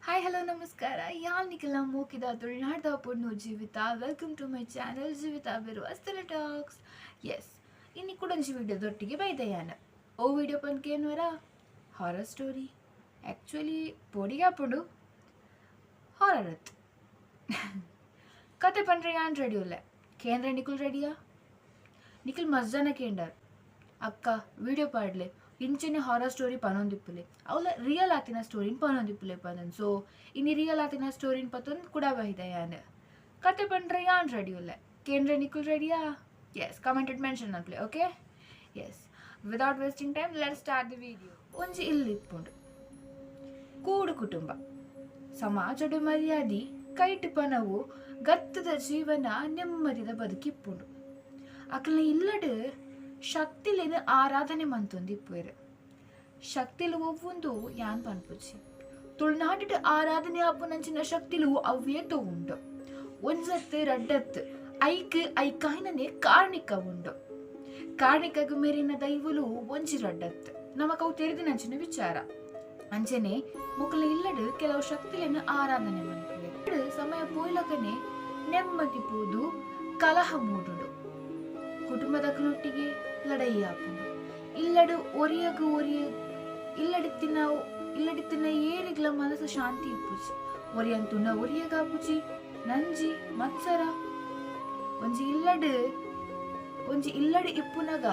Hi hello ನಮಸ್ಕಾರ ಯಾವನಿಗೆಲ್ಲ ಮೂಕಿದ ತುಳುನಾಡ್ದ ಪೊಣ್ಣು ಜೀವಿತ. ವೆಲ್ಕಮ್ ಟು ಮೈ ಚಾನಲ್ ಜೀವಿತ ಬೇರು ಅಸ್ತಲ ಟಾಕ್ಸ್. ಎಸ್ ಇನ್ನಿ ಕೂಡ ವಿಡಿಯೋದೊಟ್ಟಿಗೆ ಬೈದಯ್ಯಾನ ಓ ವಿಡಿಯೋ ಪನ್ಕೇನ್ವರ ಹಾರರ್ ಸ್ಟೋರಿ ಆ್ಯಕ್ಚುಲಿ ಪೊಡಿಗೆ ಹಾಪುಂಡು ಹಾರರ್ ಅತ್ ಕತೆ ಪಂಡ್ರೆ ಯಾನ್ ರೆಡಿ ಉಲ್ಲೆ ಕೇಂದ್ರ ನಿಖುಲ್ ರೆಡಿಯಾ ನಿಖಿಲ್ ಮಸ್ತ್ ಜನ ಕೇಂಡರ್ ಅಕ್ಕ ವಿಡಿಯೋ ಪಾಡ್ಲೆ ಇಂಚಿನ ಹಾರರ್ ಸ್ಟೋರಿ ಪನೊಂದಿಪ್ಪುಲೆ ಅವಳ ರಿಯಲ್ ಆತಿನ ಸ್ಟೋರಿನ ಪನೊಂದಿಪ್ಪುಲೆ ಪನನ್ ಸೊ ಇನ್ನು ರಿಯಲ್ ಆತಿನ ಸ್ಟೋರಿನ ಪತ್ತೊಂದು ಕೂಡ ಬೈದ ಯಾನ್ ಕತೆ ಪಂಡ್ರೆ ಯಾನ್ ರೆಡಿ ಉಲ್ಲೆ ಕೇಂದ್ರ ನಿಖುಲ್ ರೆಡಿಯಾ ಎಸ್ ಕಮೆಂಟೆಡ್ ಮೆನ್ಷನ್ ಅನ್ಪ್ಲೆ okay yes without wasting time let start the video. ಒಂಜಿ ಇಲ್ಲಿಪ್ಪುಂಡು ಕೂಡು ಕುಟುಂಬ ಸಮಾಜದ ಮರ್ಯಾದಿ ಕೈಟ್ ಪನವು ಗತ್ತದ ಜೀವನ ನೆಮ್ಮದಿದ ಬದುಕಿಪ್ಪುಂಡು ಅಕ್ಲ ಇಲ್ಲಡು ಶಕ್ತಿಲೇನ ಆರಾಧನೆ ಮಂತೊಂದಿಪ್ಪುವೆರು ಶಕ್ತಿಲು ಒವ್ವೊಂದು ಯಾನ್ ಪನ್ಪುಜಿ ತುಳುನಾಡಿದ ಆರಾಧನೆ ಆಪುನಂಚಿನ ಶಕ್ತಿಲು ಅವ್ಯೇತೋ ಉಂಡು ಒಂಜತ್ತು ರಡ್ಡತ್ತು ಐಕಾಯ್ನನೆ ಕಾರ್ಣಿಕ ಉಂಡು ಕಾರ್ಣಿಕಗ ಮೇರಿನ ದೈವಲು ಒಂಜಿ ರಡ್ಡತ್ತು ನಮಕವು ತೆರೆದಿನಂಚಿನ ವಿಚಾರ ಅಂಚನೆ ಮುಕ್ಲ ಇಲ್ಲಡು ಕೆಲವು ಶಕ್ತಿಲೇನ ಆರಾಧನೆ ಮಂತುವೆ ಸಮಯ ಪೋಯ್ಲಕನೆ ನೆಮ್ಮದಿ ಪೋದು ಕಲಹ ಮೂಡುಡು ಕುಟುಂಬದಕ್ಕನೊಟ್ಟಿಗೆ ಲಡೈ ಆಪುಂಡು ಇಲ್ಲಡು ಇಲ್ಲಡಿತ್ತಿನ ಏರಿಗ್ಲ ಮನಸ್ಸು ಶಾಂತಿ ಇಪ್ಪುಜಿ ಒರಿಯಂತುನ ಒರಿಯಗಾಪುಜಿ ನಂಜಿ ಮತ್ಸರ ಒಂಜಿ ಇಲ್ಲಡು ಇಪ್ಪುನಗ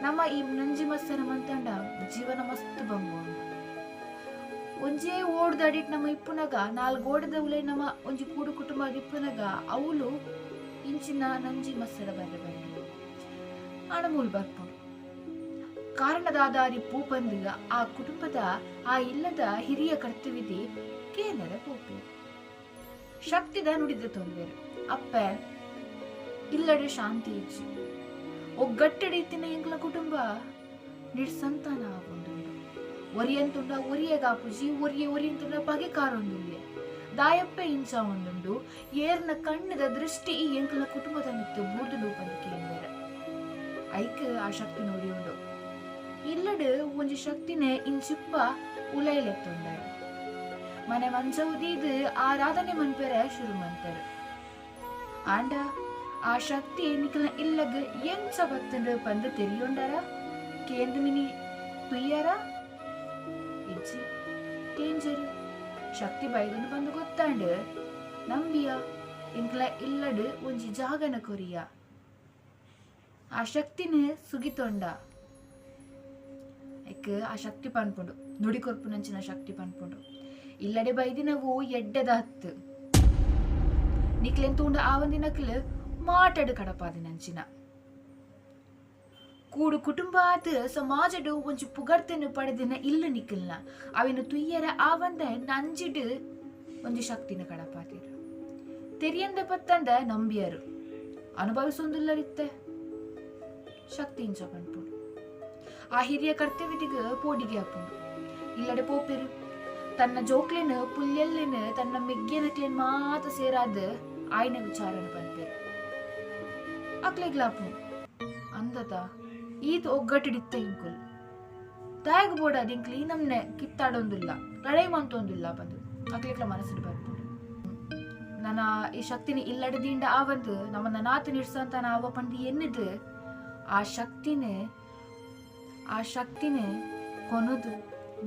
ನಮ್ಮ ಈ ನಂಜಿ ಮತ್ಸರ ಮಂತಂಡ ಜೀವನ ಮಸ್ತ್ ಬಂಗೋಂಡು ಒಂಜೇ ಓಡ್ದಾಡಿಟ್ ನಮ್ಮ ಇಪ್ಪುನಗ ನಾಲ್ಕು ಓಡದ ಉಲೆ ನಮ್ಮ ಒಂಜಿ ಕೂಡು ಕುಟುಂಬ ಇಪ್ಪುನಗ ಅವಳು ಇಂಚಿನ ನಂಜಿ ಮತ್ಸರ ಬಂದು ಅಣಮೂಲ್ ಬರ್ಪುಡು ಕಾರಣದಾದಾರಿ ಪೂಪಂದಿಗ ಆ ಕುಟುಂಬದ ಆ ಇಲ್ಲದ ಹಿರಿಯ ಕರ್ತವ್ಯದಿ ಕೇಂದ್ರ ಪೂಪು ಶಕ್ತಿದ ನುಡಿದ ತೊಂದರೆ ಅಪ್ಪ ಇಲ್ಲಡೆ ಶಾಂತಿ ಇಜ್ಜಿ ಒಗ್ಗಟ್ಟಡಿತ್ತಿನ ಎಂಗ್ಲ ಕುಟುಂಬ ನಿಡ್ಸಂತಾನ ಆಗೊಂಡು ಒರಿಯಂತುಂಡ ಒರಿಯಗಾಪುಜಿ ಒರಿಯಂತುಂಡ ಪಗೆ ಕಾರೊಂದುಲ್ಲೆ ದಾಯಪ್ಪೆ ಇಂಚ ಒಂದುಂಡು ಏರ್ನ ಕಣ್ಣದ ದೃಷ್ಟಿ ಈ ಎಂಕಲ ಕುಟುಂಬದ ಮಿತ್ತು ಬೂರ್ದು ಬಂದು ಕೇಂದ್ರ ಐಕ್ ಆ ಶಕ್ತಿ ನೋಡಿ ಉಂಡು ಇಲ್ಲಡು ಒಂಜಿ ಶಕ್ತಿನೆ ಇಂಚಿಪ್ಪ ಉಲೈಲೆತ್ತೊಂಡರು ಮನೆ ಮಂಚವುದೀದು ಆರಾಧನೆ ಮನ್ಪೆರ ಶುರು ಮಂತರು ಆಂಡ ಆ ಶಕ್ತಿ ನಿಕಲ್ನ ಇಲ್ಲಗ ಎಂಚ ಬತ್ತಂಡು ಪಂದು ತೆರಿಯೊಂಡರ ಕೇಂದ್ರ ಮಿನಿ ತುಯ್ಯರ ಇಜ್ಜಿ ಡೇಂಜರ್ ಶಕ್ತಿ ಬೈದನು ಬಂದು ಗೊತ್ತಾಂಡು ನಂಬಿಯ ಇಂಕ್ಲ ಇಲ್ಲಡು ಒಂಜಿ ಜಾಗನ ಕೊರಿಯ ಆ ಶಕ್ತಿನ ಸುಗಿತೊಂಡ ಆ ಶಕ್ತಿ ಪನ್ಪುಂಡು ನುಡಿ ಕೊರ್ಪುನಂಚಿನ ಶಕ್ತಿ ಪನ್ಪುಂಡು ಇಲ್ಲಡೆ ಬೈದಿನವು ಎಡ್ಡದ ಹತ್ತು ನಿಕ್ಲೆಂತುಂಡ ಆ ಒಂದಿನಕ್ಲು ಮಾಟಡು ಕಡಪಾದಿನಂಚಿನ ಕೂಡು ಕುಟುಂಬ ಆತ ಸಮಾಜಡು ಒಂಜಿ ಪುಗಡ್ತೆನು ಪಡೆದಿನ ಇಲ್ಲ ನಿಕ್ಲ್ನ ಅವಿನ ತುಯ್ಯರ ಆ ಒಂದ ನಂಜಿಡು ಒಂಜಿ ಶಕ್ತಿನ ಕಡಪಾತಿರು ತೆರಿಯಂದ ಪತ್ತಂದ ನಂಬಿಯರು ಅನುಭವಿಸೊಂದುಲ್ಲರಿತ್ತೆ ಶಕ್ತಿ ಇಂಚ ಪನ್ಪುಂಡು ಆ ಹಿರಿಯ ಕರ್ತವ್ಯದಿಗ ಪೋಡಿಗೆ ಹಾಪುಂಡು ಇಲ್ಲಡೆ ಪೋಪೆರು ತನ್ನ ಜೋಕ್ಲೆನ್ ಪುಲ್ಯಲ್ಲೆನ್ ತನ್ನ ಮೆಗ್ಗೆನಕ್ಲೆನ್ ಮಾತ ಸೇರಾದ ಆಯ್ನ ವಿಚಾರನ ಪನ್ಪೆರು ಅಕ್ಲೆಗ್ಲಾಪು ಅಂದತ ಈತ ಒಗ್ಗಟ್ಟಿಡಿತ್ತ ಇಂಕುಲ್ ತಾಯಗ ಬೋಡ ದಿಂಕ್ಲಿ ನಮ್ನೆ ಕಿತ್ತಾಡೊಂದಿಲ್ಲ ಲಡೈ ಮಂತೊಂದಿಲ್ಲ ಬಂದು ಅಕ್ಲೆಗ್ಲ ಮನಸ್ಸಿಡು ಬರ್ಪುಂಡು ನನ್ನ ಈ ಶಕ್ತಿನಿ ಇಲ್ಲಡದಿಂದ ಆವಂದು ನಮ್ಮನ್ನ ನಾತು ನಿಡ್ಸಂತ ಆವ ಪಂಡಿ ಎನ್ನಿದು ಆ ಶಕ್ತಿನೇ ಕೊನದು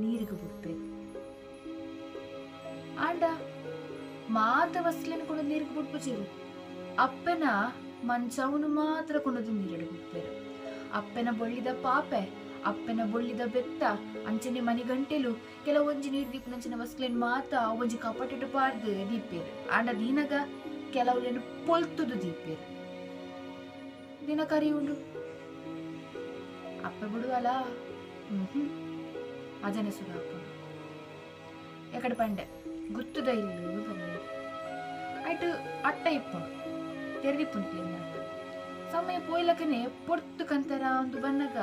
ನೀರಿಗೆ ಬಿಡ್ಬೇಕು ಆಂಡ ಮಾತ ವಸ್ಲಿನ ಕೊನದು ನೀರಿಗೆ ಬಿಟ್ಬಿಚಿರು ಅಪ್ಪನ ಮಂಚವನು ಮಾತ್ರ ಕೊನದು ನೀರಿಡು ಬಿಡ್ಪೇರು ಅಪ್ಪನ ಬೊಳ್ಳಿದ ಪಾಪೆ ಅಪ್ಪನ ಬೊಳ್ಳಿದ ಬೆತ್ತ ಅಂಚನೆ ಮನಿ ಗಂಟೆಲು ಕೆಲವೊಂಜಿ ನೀರು ದೀಪನಂಚಿನ ವಸ್ಲಿನ ಮಾತ ಒಂಜಿ ಕಪಟಿಟ್ಟು ಪಾರ್ದು ದೀಪೇರು ಆಂಡ ದೀನಗ ಕೆಲವುಲೇನು ಪೊಲ್ತುದು ದೀಪೇರು ದಿನ ಕರಿ ಉಂಡು ಅಪ್ಪ ಬಿಡುವಲ್ಲ ಅಜನೆ ಸುಧಾಪ ಎಕಡೆ ಪಂಡೆ ಗುತ್ತುದ ಇಲ್ಲು ಬಂದೆ ಆಯ್ತು ಅಟ್ಟ ಇಪ್ಪುಂಡು ತೆರೆದಿಪ್ಪುಂಟ್ಲೆ ಮಾತು ಸಮಯ ಪೋಯ್ಲಕನೆ ಪೊರ್ತು ಕಂತರ ಒಂದು ಬನ್ನಗ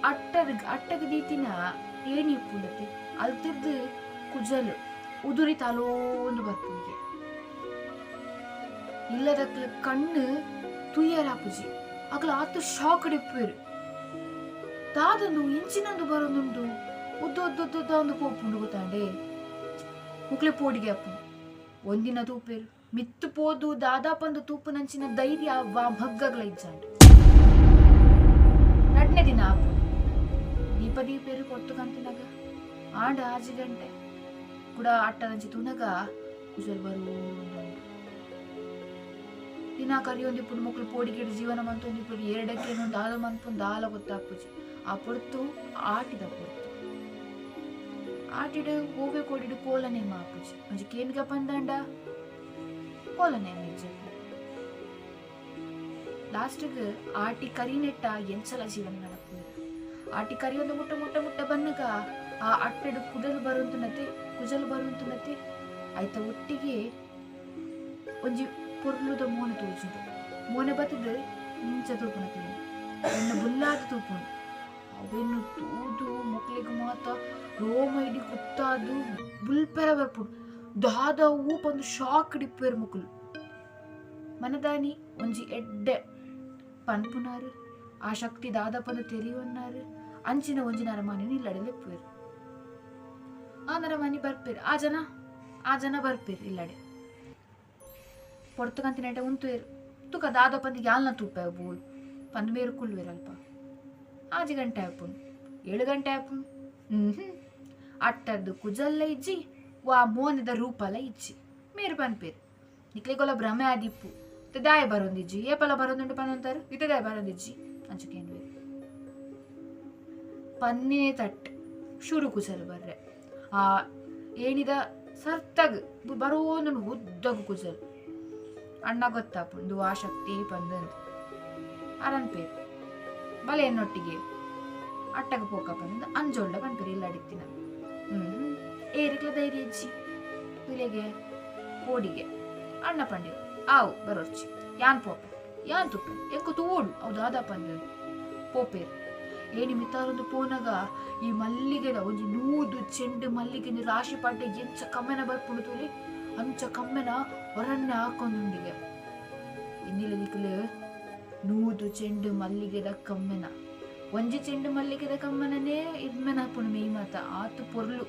ಅಟ್ಟಗ ದೀತಿನ ಏಣಿ ಇಪ್ಪುಂಡತೆ ಅಲ್ತಿರ್ದು ಕುಜಲು ಉದುರಿ ತಾಲೋಂದು ಬರ್ಪುಂಗೆ ಇಲ್ಲದಕ್ಲ ಕಣ್ಣು ತುಯ್ಯರಾಪುಜಿ ಅಕ್ಲ ಆತು ಶಾಕ್ ಡಿಪ್ಪೇರು ದಾದಂದು ಇಂಚಿನಂದು ಬರೋದುಂಟು ಉದ್ದ ಒಂದು ಪೋಪುಂಡು ಗೊತ್ತಾಂಡೆ ಮುಕ್ಲೆ ಪೋಡಿಗೆ ಅಪ್ಪು ಒಂದಿನ ತೂಪೇರು ಮಿತ್ತು ಪೋದು ದಾದಾಪಂದು ತೂಪು ನಂಚಿನ ಧೈರ್ಯ ವಾ ಮಗ್ಗಗಳ ಇಜ್ಜಾಂಡು ನಡ್ನೆ ದಿನ ಅಪ್ಪು ದೀಪೇರು ಕೊಟ್ಟು ಕಂತಿನಾಗ ಆಂಡ 6 ಗಂಟೆ ಕೂಡ ಅಟ್ಟದಂಚಿ ತುನಗ ಕುಸಲ್ ಬರು ದಿನ ಕರಿಯೊಂದಿಪ್ಪುಡು ಮಕ್ಕಳು ಪೋಡಿಗೆಡು ಜೀವನ ಮಂತೊಂದಿಪ್ಪುಡು 2ಕ್ಕೆ ದಾದ ಮಂತ್ಪುಂದು ದಾಲ ಗೊತ್ತಾಪುಜಿ ಆ ಪೊರ್ತು ಆಟಿದ ಪೊರ್ತು ಆಟಿಡು ಹೋವೆ ಕೊಡಿಡು ಕೋಲನೆ ಮಾಪುಜಿ ಒಂಜಿ ಕೇನ್ಗ ಪಂದಾಂಡ ಕೋಲನೆ ಮಿಜ್ಜ ಲಾಸ್ಟ್ಗೆ ಆಟಿ ಕರಿ ನೆಟ್ಟ ಎಂಚಲ ಜೀವನ ನಡಪುದು ಆಟಿ ಕರಿಯೊಂದು ಮುಟ್ಟ ಬನ್ನಗ ಆ ಅಟ್ಟೆಡು ಕುಜಲು ಬರುವಂತನತೆ ಆಯ್ತ ಒಟ್ಟಿಗೆ ಒಂಜಿ ಪೊರ್ಲುದ ಮೋನೆ ತೋಜುಂಡು ಮೋನೆ ಬತ್ತದ ಇಂಚ ತೂಪುನ ತಿಂದು ಎನ್ನ ಬುಲ್ಲಾದ ತೂಪುಂಡು ಅವೆನ್ನು ತೂದು ಮಕ್ಳಿಗೆ ಮಾತ ರೋಮ ಇಡಿ ಕುತ್ತಾದು ಬುಲ್ಪೆರ ಬರ್ಪುಂಡು ದಾದ ಊಪಂದು ಶಾಕ್ ಡಿಪ್ಪೇರು ಮಕ್ಕಳು ಮನದಾನಿ ಒಂಜಿ ಎಡ್ಡೆ ಪನ್ಪುನಾರು ಆ ಶಕ್ತಿ ದಾದಪದ ತೆರಿಯೊನ್ನಾರು ಅಂಚಿನ ಒಂಜಿ ನರಮಾನಿ ಇಲ್ಲಡೆಲೆಪ್ಪೇರು ಆ ನರಮಾನಿ ಬರ್ಪೇರು ಆ ಜನ ಬರ್ಪೇರು ಇಲ್ಲಡೆ ಪೊರ್ತುಕಂತಿನ ಉಂತುವೇರು ತುಕ ದಾದಪಂದಿಗೆ ಯಾಲ್ನ ತೂಪೆ ಬೋಲ್ ಪಂದು ಮೇರು ಕುಳ್ವೇರು ಅಲ್ಪ 6 ಗಂಟೆ ಆಪುಂಡು 7 ಗಂಟೆ ಆಪುಂಡು ಅಟ್ಟದ್ದು ಕುಜಲ್ಲ ಇಜ್ಜಿ ವಾ ಮೋನದ ರೂಪಲ ಇಜ್ಜಿ ಮೇರು ಪನ್ಪೇರು ನಿಕ್ಲಿಗೊಲ್ಲ ಭ್ರಮೆ ಆದಿಪ್ಪು ದಾಯ ಬರೊಂದಿಜ್ಜಿ ಏಪಲ ಬರೊಂದುಂಡು ಪನ್ನೊಂತಾರು ಇತ ದಾಯ ಬರೊಂದಿಜ್ಜಿ ಅಂಚುಕೇಂದ್ವೇರು ಪನ್ನೇ ತಟ್ ಶುರು ಕುಸಲು ಬರ್ರೆ ಆ ಏನಿದ ಸರ್ತಾಗ ಬರೋನು ಉದ್ದಗು ಕುಸಲು ಅಣ್ಣ ಗೊತ್ತಾಪುಂಡು ಆ ಶಕ್ತಿ ಪಂದಂದು ಅರನ್ಪೇರು ಬಲೆ ಎನ್ನೊಟ್ಟಿಗೆ ಅಟ್ಟಗ ಪೋಕ ಪಂದ ಅಂಜೊಳ್ಳ ಪನ್ಪೇರು ಇಲ್ಲ ಅಡಿತ್ತಿನ ಏರಿಕ್ಲ ಧೈರ್ಯ ಇಜ್ಜಿ ತುಲೆಗೆ ಕೋಡಿಗೆ ಅಣ್ಣ ಪಂಡೆ ಆವು ಬರೋರ್ಚಿ ಯಾನ್ ಪೋಪೆ ಯಾನ್ ತುಪ್ಪೆ ಎಕ್ಕು ತೂಡು ಅವು ದಾದಾ ಪಂದ ಪೋಪೇರು ಏನಿ ಮಿತ್ತಾರೊಂದು ಪೋನಾಗ ಈ ಮಲ್ಲಿಗೆದ ಒಂಜಿ 100 ಚೆಂಡು ಮಲ್ಲಿಗೆ ರಾಶಿ ಪಾಟೆ ಎಂಚ ಕಮ್ಮೆನ ಬರ್ಪುಂಡು ತೂಲಿ ಅಂಚ ಕಮ್ಮೆನ ಹೊರನ್ನೆ ಹಾಕೊಂದುಂಡಿಗೆ ಇನ್ನಿಲ್ಲ ದಿಕ್ಕಲು 100 ಚೆಂಡು ಮಲ್ಲಿಗೆದ ಕಮ್ಮೆನ ಒಂಜಿ ಚೆಂಡು ಮಲ್ಲಿಗೆದ ಕಮ್ಮೆನೇ ಇದ್ಮೆನ ಹಾಪುಂಡು ಮೇಯ್ ಮಾತ ಆತು ಪೊರ್ಲು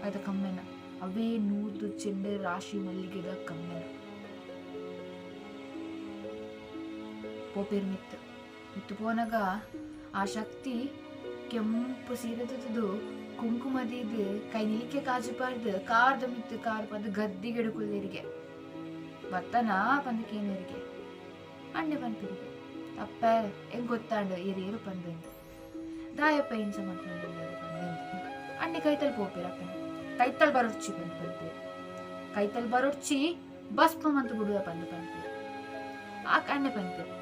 ಆಯ್ತ ಕಮ್ಮೆನ ಅವೇ 100 ಚೆಂಡು ರಾಶಿ ಮಲ್ಲಿಗೆದ ಕಮ್ಮೆನ ಪೋಪೇರು ಮಿತ್ತು ಪೋನಾಗ ಆ ಶಕ್ತಿ ಕೆಂಪು ಸೀರೆದು ಕುಂಕುಮದಿದ್ದು ಕೈ ನಿಲಿಕೆ ಕಾಜು ಪಾರ್ದು ಕಾರ್ದ ಮಿತ್ತು ಕಾರ್ ಪಂದು ಗದ್ದಿಗೆಡುಕುಲ್ಲೇರಿಗೆ ಬತ್ತನ ಪಂದಕೇನರಿಗೆ ಅಣ್ಣೆ ಪಂಪಿರಿಗೆ ಅಪ್ಪ ಹೆಂಗ್ ಗೊತ್ತಾಂಡು ಏರೇರು ಪಂದಂದು ದಾಯಪ್ಪ ಇಂಚ ಮಾಡ್ಕೊಂಡು ಪಂದಂದು ಅಣ್ಣೆ ಕೈತಲ್ ಪೋಪೇರು ಅಪ್ಪನ ಕೈತಲ್ ಬರೊಡ್ಚಿ ಪಂಪೇರು ಕೈತಲ್ ಬರೊಡ್ಚಿ ಬಸ್ಪ ಮಂತು ಬಿಡುವ ಪಂಪೇರು ಆ ಅಣ್ಣೆ ಪಂಪೇರು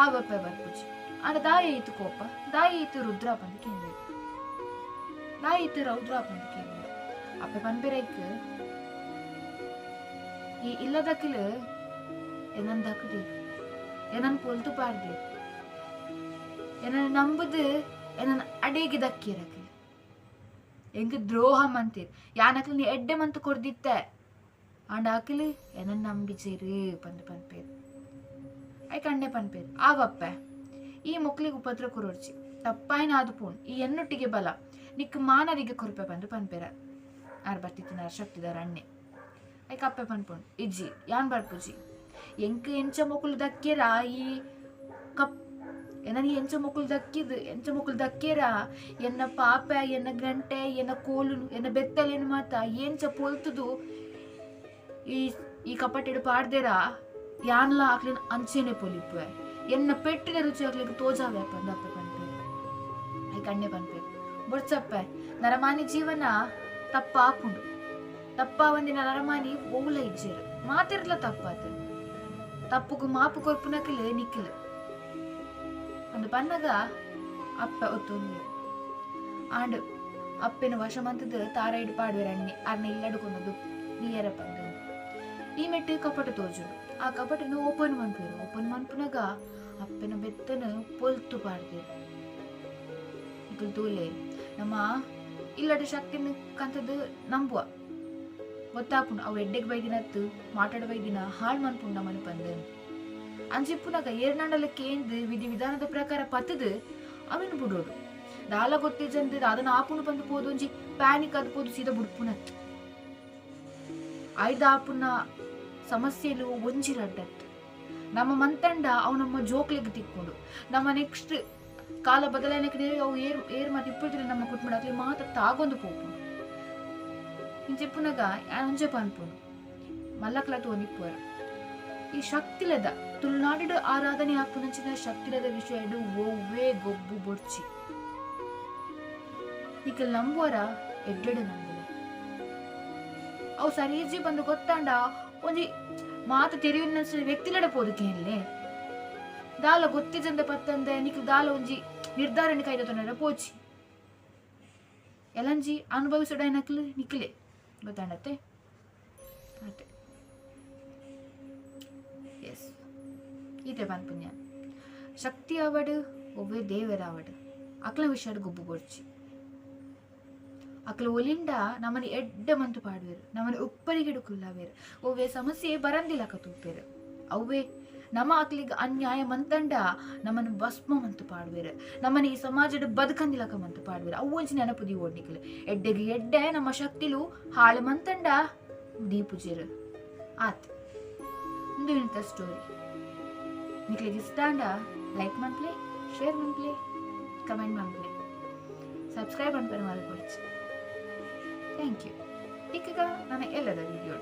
ಆ ಬಪ್ಪ ಬರ್ಪುಜಿ ಆಗ ದಾಯ ಇತ್ತು ಕೋಪ ದಾಯ ಇತ್ತು ರುದ್ರ ಪಂದ ಕೇಂದ್ರ ದಾಯ ಇತ್ತು ರೌದ್ರ ಪಂದ ಕೇಂದ್ರ ಅಪ್ಪ ಪನ್ಪೆರೈಕ್ ಈ ಇಲ್ಲದಕ್ಕಿಲು ಏನನ್ ದಕ್ಕದಿ ಏನನ್ ಪೊಲ್ತು ಪಾರ್ದಿ ಏನನ್ ನಂಬುದು ಏನನ್ ಅಡೇಗೆ ದಕ್ಕಿರಕ್ಕೆ ಹೆಂಗ ದ್ರೋಹ ಮಂತೀರ್ ಯಾನಕ್ಲಿ ನೀ ಎಡ್ಡೆ ಮಂತು ಕೊಡ್ದಿತ್ತೆ ಆಂಡ ಹಾಕಿಲಿ ಏನನ್ ನಂಬಿಚೇರು ಪಂದ ಪನ್ಪೇರು ಐ ಕಣ್ಣೆ ಪನ್ಪೇರು ಆವಪ್ಪ ಈ ಮಕ್ಳಿಗೆ ಉಪದ್ರ ಕೊರೋಡ್ಚಿ ತಪ್ಪಾಯ್ನ ಆದುಪೋಣ್ ಈ ಎನ್ನೊಟ್ಟಿಗೆ ಬಲ ನಿಕ್ ಮಾನರಿಗೆ ಕೊರಪೆ ಬಂದು ಪನ್ಪೇರ ಆರ್ ಬರ್ತಿತ್ತಿನ ಶಕ್ತಿದಾರ ಅಣ್ಣೆ ಐ ಕಪ್ಪೆ ಪನ್ಪೋಣ್ ಇಜ್ಜಿ ಯಾನ್ ಬರ್ಪುಜಿ ಎಂಕ ಎಂಚ ಮಕ್ಕಳು ದಕ್ಕೇರ ಈ ಕಪ್ ಎನನಿ ಎಂಚ ಮಕ್ಕಳು ದಕ್ಕೇರ ಎನ್ನ ಪಾಪ ಎನ್ನ ಗಂಟೆ ಎನ್ನ ಕೋಲು ಎನ್ನ ಬೆತ್ತಲೇನು ಮಾತ ಏನ್ಚ ಪೋಲ್ತುದು ಈ ಕಪಟಿಡು ಪಾಡ್ದೇರ ಯಾನ್ಲ ಹಾಕ್ಲಿನ ಅಂಚೆನೆ ಪೊಲಿಪುವೆ ಎನ್ನ ಪೆಟ್ಟಿನ ರುಚಿ ಆಗ್ಲಿಕ್ಕೆ ತೋಜಾವೆ ಪಂದಪ್ಪ ಪನ್ಪೇರು ಐ ಕಣ್ಣೆ ಪನ್ಪೇರು ಬೊಡ್ಸಪ್ಪ ನರಮಾನಿ ಜೀವನ ತಪ್ಪ ಆಪುಂಡು ತಪ್ಪ ಒಂದಿನ ನರಮಾನಿ ಓಲ ಇಜ್ಜೇರು ಮಾತಿರ್ಲ ತಪ್ಪಾತ ತಪ್ಪುಗು ಮಾಪು ಕೊರ್ಪುನಕಿಲ್ ನಿಕ್ಕಿಲ್ ಒಂದು ಪನ್ನಗ ಅಪ್ಪ ಒತ್ತೊಂದು ಆಂಡ್ ಅಪ್ಪನ ವಶ ಮಂತದ ತಾರ ಇಡು ಪಾಡುವೆರ ಅಣ್ಣೆ ಅರ್ನ ಇಲ್ಲಡ್ಕೊಂಡದು ನೀಯರ ಪಂದ ಈ ಮೆಟ್ಟು ಕಪಟ ತೋಜುಡು ಆ ಕಪಟನ್ನು ಓಪನ್ ಮನ್ಪುನಾಗ ಅಪ್ಪನ ಬೆತ್ತನ ಪೊಲ್ತು ಪಾಡ್ದೇರು ಇಕಲ್ ತೂಲೆ ನಮ್ಮ ಇಲ್ಲಡ ಶಕ್ತಿನ ಕಂತದ್ದು ನಂಬುವ ಗೊತ್ತಾಪುಂಡು ಅವು ಎಡ್ಡೆಗೆ ಬೈದಿನತ್ತು ಮಾತಾಡ ಬೈದಿನ ಹಾಳು ಮನ್ಪುಂಡು ನಮ್ಮನ್ನು ಪಂದ ಅಂಜಿಪ್ಪುನಾಗ ಏರ್ನಾಡಲಕ್ಕೆ ವಿಧಿ ವಿಧಾನದ ಪ್ರಕಾರ ಪತ್ತದು ಅವನು ಬಿಡೋಡು ದಾಲ ಗೊತ್ತಿಜಂದ್ರೆ ಅದನ್ನ ಆಪುನು ಬಂದು ಪೋದು ಒಂಜಿ ಪ್ಯಾನಿಕ್ ಅದು ಪೋದು ಸೀದಾ ಬುಡ್ಪುನತ್ ಐದ ಆಪುನ ಸಮಸ್ಯೆಲು ಒಂಜಿರಡ್ಡತ್ ನಮ್ಮ ಮಂತಂಡ ಅವು ನಮ್ಮ ಜೋಕ್ಲೆಗ್ ತಿಕ್ಕೊಂಡು ನಮ್ಮ ನೆಕ್ಸ್ಟ್ ಕಾಲ ಬದಲಾವಣೆಗೆ ಅವು ಏರ್ ಮಾತು ಇಪ್ಪತ್ತಿನ ನಮ್ಮ ಕುಟ್ಬಿಡಕ್ಲಿ ಮಾತ್ರ ತಾಗೊಂದು ಪೋಪುನು ಇಂಚೆಪ್ಪುನಗ ಅಂಜೆ ಪನ್ಪುನು ಮಲ್ಲಕ್ಲತ್ತು ಒಂದಿಪ್ಪುವರ ಈ ಶಕ್ತಿಲದ ತುಳುನಾಡಿಡು ಆರಾಧನೆ ಆಪುನಂಚಿನ ಶಕ್ತಿಲದ ವಿಷಯ ಓವೇ ಗೊಬ್ಬು ಬೊಡ್ಚಿ ಈಗ ನಂಬುವರ ಎಡ್ಡೆಡು ನಂಬುವ ಅವು ಸರಿಜಿ ಬಂದು ಗೊತ್ತಾಂಡ ಒಂಜಿ ಮಾತು ತೆರಿವಿನ ವ್ಯಕ್ತಿಲಡ ಪೋದಕ್ಕೆ ದಾಲ ಗೊತ್ತಿಜಂದ ಪತ್ತಂದೆ ನಿಕ್ ದಾಲ ಒಂಜಿ ನಿರ್ಧಾರಣ ಕೈದ ಪೋಚಿ ಎಲಂಜಿ ಅನುಭವಿಸೋಡ ನಕ್ಲು ನಿಕ್ಲೆ ಗೊತ್ತಾಂಡತ್ತೆ ಅತ್ತೆ ಎಸ್ ಈತೆ ಪನ್ಪುಣ್ಯ ಶಕ್ತಿ ಆವಡು ಒವ್ವೇ ದೇವರ ಆವಡು ಅಕ್ಲ ವಿಷಯಡ್ ಗೊಬ್ಬು ಬೊಡ್ಚಿ ಅಕ್ಲ ಒಲಿಂಡ ನಮ್ಮನೆ ಎಡ್ಡ ಮಂತು ಪಾಡುವೆರು ನಮ್ಮನೆ ಉಪ್ಪರಿಗೆಡು ಕುಲ್ಲಾವೇರು ಒವ್ವೇ ಸಮಸ್ಯೆ ಬರಂದಿಲ್ಲ ತೂಪೇರು ಅವೇ ನಮ್ಮ ಅಕ್ಲಿಗೆ ಅನ್ಯಾಯ ಮಂತಂಡ ನಮ್ಮನ್ನು ಭಸ್ಮ ಮಂತು ಪಾಡುವೇರು ನಮ್ಮನೆ ಈ ಸಮಾಜದ ಬದುಕಂದಿಲಕ ಮಂತು ಪಾಡುವೇರು ಅವು ಒಂಚಿ ನೆನಪುದಿ ಓಡ್ನಿಕ್ಲು ಎಡ್ಡೆಗೆ ಎಡ್ಡೆ ನಮ್ಮ ಶಕ್ತಿಲು ಹಾಳು ಮಂತಂಡ ದೀಪುಜೇರು ಆತ್ ಒಂದು ಇಂಥ ಸ್ಟೋರಿ ನಿಕ್ಲಿಗೆ ಇಷ್ಟ ಅಂಡ ಲೈಕ್ ಮನ್ಪ್ಲೆ ಶೇರ್ ಮನ್ಪ್ಲೆ ಕಮೆಂಟ್ ಮನ್ಪ್ಲೆ ಸಬ್ಸ್ಕ್ರೈಬ್ ಅನ್ಪರೆ ಮಲ್ಕೊಳ್ಚಿ ಥ್ಯಾಂಕ್ ಯು ಈಗ ನನ್ನ ಎಲ್ಲದ ವಿಡಿಯೋ